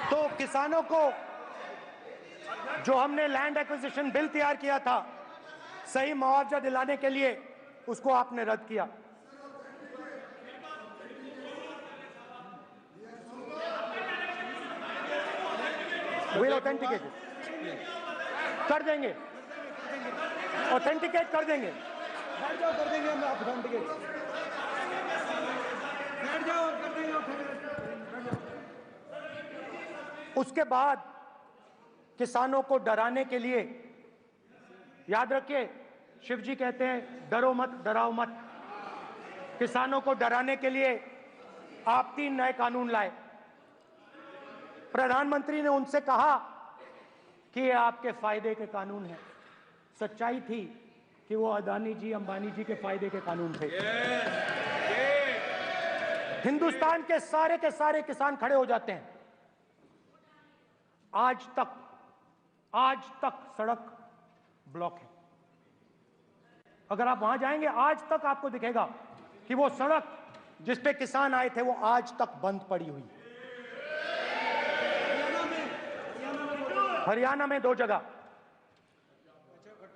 तो किसानों को जो हमने लैंड एक्विजिशन बिल तैयार किया था सही मुआवजा दिलाने के लिए, उसको आपने रद्द किया। विल ऑथेंटिकेट कर देंगे, ऑथेंटिकेट कर देंगे, कर देंगे हम ऑथेंटिकेट, बैठ जाओ कर देंगे। उसके बाद किसानों को डराने के लिए, याद रखिए शिवजी कहते हैं डरो मत डराओ मत, किसानों को डराने के लिए आप 3 नए कानून लाए। प्रधानमंत्री ने उनसे कहा कि ये आपके फायदे के कानून हैं। सच्चाई थी कि वो अदानी जी अंबानी जी के फायदे के कानून थे। हिंदुस्तान के सारे किसान खड़े हो जाते हैं। आज तक सड़क ब्लॉक है। अगर आप वहां जाएंगे आज तक आपको दिखेगा कि वो सड़क जिस पे किसान आए थे वो आज तक बंद पड़ी हुई। हरियाणा में 2 जगह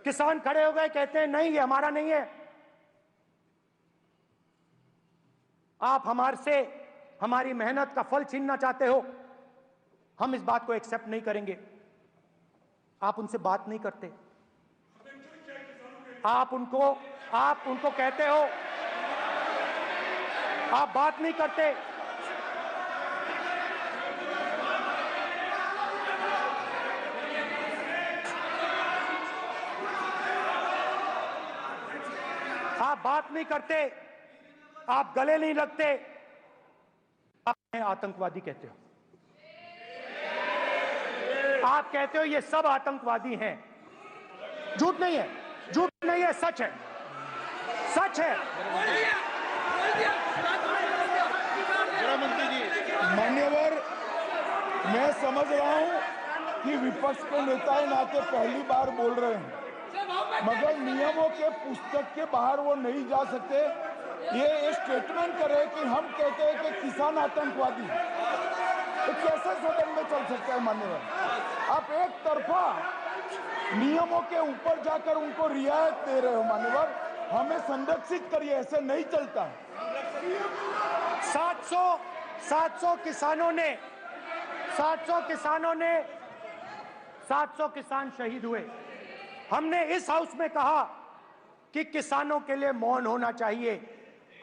किसान खड़े हो गए, कहते हैं नहीं ये हमारा नहीं है, आप हमारे से हमारी मेहनत का फल छीनना चाहते हो, हम इस बात को एक्सेप्ट नहीं करेंगे। आप उनसे बात नहीं करते, आप उनको कहते हो, आप बात नहीं करते। आप बात नहीं करते, आप गले नहीं लगते, आप आतंकवादी कहते हो। आप कहते हो ये सब आतंकवादी हैं। झूठ नहीं है, झूठ नहीं है, सच है, सच है। मान्यवर, मैं समझ रहा हूं कि विपक्ष के नेता नाते पहली बार बोल रहे हैं, मगर नियमों के पुस्तक के बाहर वो नहीं जा सकते। ये स्टेटमेंट करे कि हम कहते हैं कि किसान आतंकवादी, तो कैसे सदन में चल सकता है? मान्यवर, आप एक तरफा नियमों के ऊपर जाकर उनको रियायत दे रहे हो। मान्यवर, हमें संरक्षित करिए, ऐसे नहीं चलता। 700 किसान शहीद हुए। हमने इस हाउस में कहा कि किसानों के लिए मौन होना चाहिए,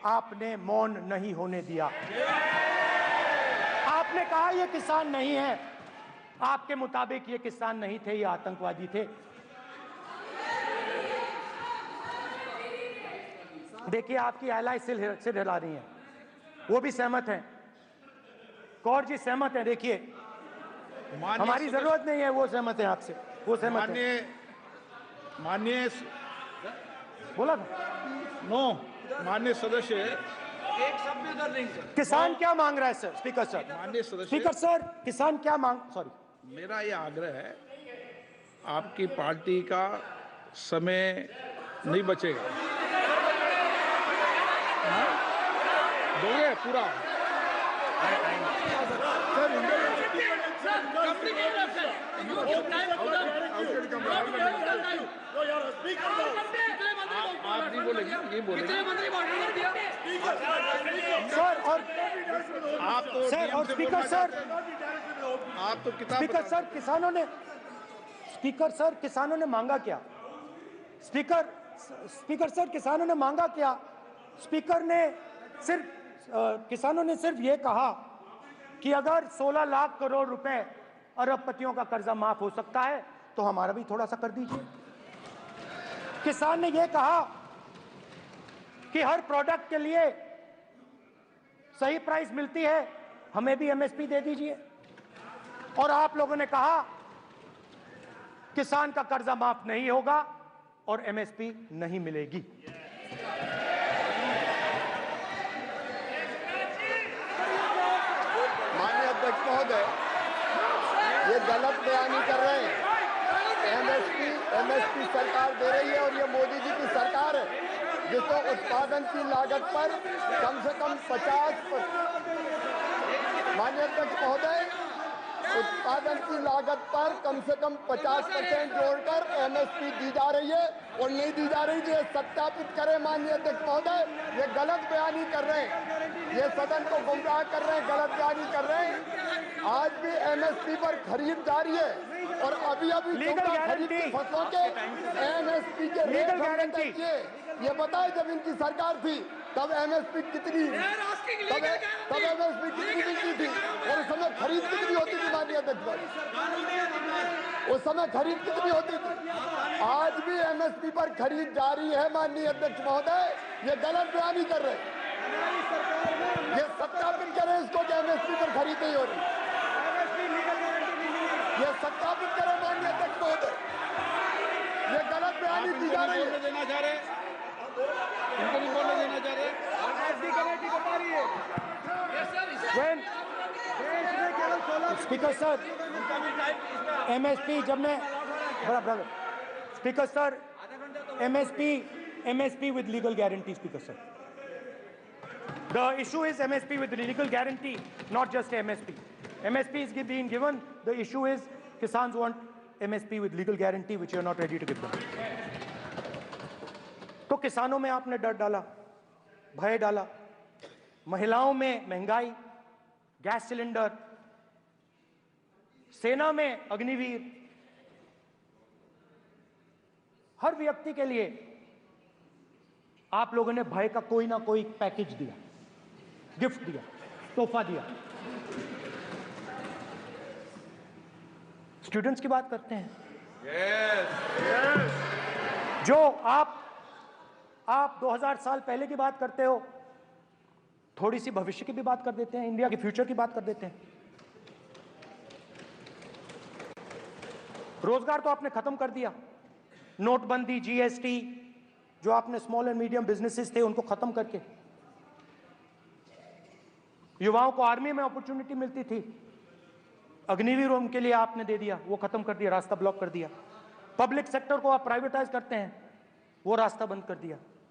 आपने मौन नहीं होने दिया। आपने कहा ये किसान नहीं है, आपके मुताबिक ये किसान नहीं थे, ये आतंकवादी थे। देखिए आपकी एलाई सिर हिला रही है, वो भी सहमत हैं, कौर जी सहमत हैं। देखिए हमारी जरूरत नहीं है, वो सहमत है आपसे, वो सहमत है। माननीय बोला था नो, माननीय सदस्य एक शब्द कर नहीं सर। किसान क्या मांग रहा है सर? स्पीकर सर, माननीय सदस्य, स्पीकर सर, किसान क्या मांग, सॉरी, मेरा यह आग्रह है, आपकी पार्टी का समय नहीं बचेगा, दोगे पूरा? आप नहीं बोलेंगे, ये बोलेंगे सर। और आप तो सर, और स्पीकर सर, आप तो किताब स्पीकर सर, किसानों ने मांगा क्या? स्पीकर सर, किसानों ने मांगा क्या? किसानों ने सिर्फ ये कहा कि अगर 16 लाख करोड़ रुपए अरबपतियों का कर्जा माफ हो सकता है तो हमारा भी थोड़ा सा कर दीजिए। किसान ने यह कहा कि हर प्रोडक्ट के लिए सही प्राइस मिलती है, हमें भी एमएसपी दे दीजिए। और आप लोगों ने कहा किसान का कर्जा माफ नहीं होगा और एमएसपी नहीं मिलेगी। माननीय अध्यक्ष महोदय, ये गलत बयानी कर रहे हैं। एमएसपी सरकार दे रही है और ये मोदी जी की सरकार है जिसको उत्पादन की लागत पर कम से कम 50। माननीय अध्यक्ष महोदय, उत्पादन की लागत पर कम से कम 50% जोड़कर एमएसपी दी जा रही है और नहीं दी जा रही। ये सत्यापित करें माननीय अध्यक्ष महोदय, ये गलत बयानी कर रहे हैं, ये सदन को गुमराह कर रहे हैं, गलत बयानी कर रहे हैं। आज भी एमएसपी पर खरीद जारी है और अभी खरीद की फसलों के एमएसपी के रेट हमने तय किए। ये बताए जब इनकी सरकार थी तब एमएसपी कितनी मिलती थी और उस समय खरीद कितनी होती थी माननीय अध्यक्ष, उस समय खरीद कितनी होती थी। आज भी एमएसपी पर खरीद जारी है माननीय अध्यक्ष महोदय, ये गलत बयानी कर रहे हैं। ये सत्यापित करें इसको कि एमएसपी पर खरीद नहीं हो रही, ये सत्यापित करें माननीय अध्यक्ष महोदय, ये गलत बयानी दी जा रही है। स्पीकर सर, एमएसपी जब मैं speaker sir, MSP with legal guarantee, Speaker sir. The issue is MSP with legal guarantee, not just MSP. MSP is being given. The issue is Kisans want MSP with legal guarantee, which you are not ready to give them. तो किसानों में आपने डर डाला, भय डाला, महिलाओं में महंगाई, गैस सिलेंडर, सेना में अग्निवीर, हर व्यक्ति के लिए आप लोगों ने भय का कोई ना कोई पैकेज दिया, गिफ्ट दिया, तोहफा दिया। स्टूडेंट्स की बात करते हैं। जो आप 2000 साल पहले की बात करते हो, थोड़ी सी भविष्य की भी बात कर देते हैं, इंडिया के फ्यूचर की बात कर देते हैं। रोजगार तो आपने खत्म कर दिया, नोटबंदी, जीएसटी, जो आपने स्मॉल एंड मीडियम बिजनेसेस थे उनको खत्म करके, युवाओं को आर्मी में अपॉर्चुनिटी मिलती थी, अग्निवीर उनके लिए आपने दे दिया, वो खत्म कर दिया, रास्ता ब्लॉक कर दिया। पब्लिक सेक्टर को आप प्राइवेटाइज करते हैं, वो रास्ता बंद कर दिया।